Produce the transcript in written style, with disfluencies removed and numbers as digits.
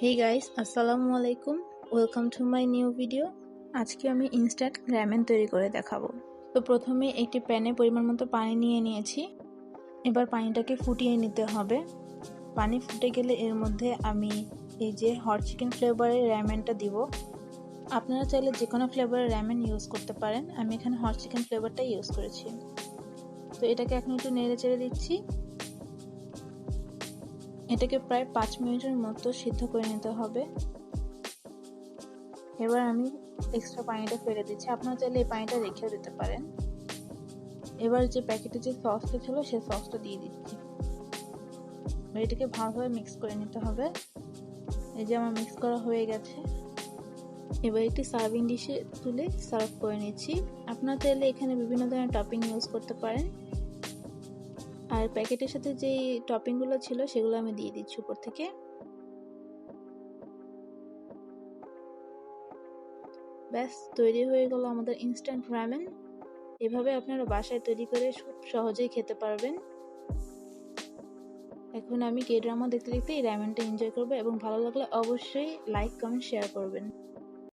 Hey guys, আসসালামু আলাইকুম। Welcome to my new video. আজকে আমি ইনস্ট্যান্ট র্যামেন তৈরি করে দেখাবো। তো প্রথমে একটি প্যানে পরিমাণ মতো পানি নিয়ে নিয়েছি। এবার পানিটাকে ফুটিয়ে নিতে হবে। পানি ফুটে গেলে এর মধ্যে আমি এই যে হট চিকেন ফ্লেভারের র্যামেনটা দিব। আপনারা চাইলে যে কোনো ফ্লেভারের র্যামেন ইউজ করতে পারেন। আমি এখানে হট চিকেন ফ্লেভারটা ইউজ করেছি। তো এটাকে এখন একটু নেড়ে চেড়ে দিচ্ছি। এটাকে প্রায় 5 মিনিটের মতো সিদ্ধ করে নিতে হবে। এবার আমি এক্সট্রা পানিটা ফেলে দিচ্ছি। আপনারা চাইলে এই পানিটা রেখেও দিতে পারেন। এবার যে প্যাকেটে যে সসটা ছিল সেই সসটা দিয়ে দিচ্ছি। এটাকে ভালোভাবে মিক্স করে নিতে হবে। এই যে আমার মিক্স করা হয়ে গেছে। এবার একটি সার্ভিং ডিশে তুলে সার্ভ করে নিচ্ছি। আপনারা চাইলে এখানে বিভিন্ন ধরনের টপিং ইউজ করতে পারেন। আর প্যাকেটের সাথে যেই টপিংগুলো ছিল সেগুলো আমি দিয়ে দিচ্ছি উপর থেকে। ব্যাস তৈরি হয়ে গেল আমাদের ইনস্ট্যান্ট র্যামেন। এভাবে আপনারা বাসায় তৈরি করে খুব সহজেই খেতে পারবেন। এখন আমি কে ড্রামা দেখতে দেখতে এই র্যামেনটা এনজয় করবো এবং ভালো লাগলে অবশ্যই লাইক কমেন্ট শেয়ার করবেন।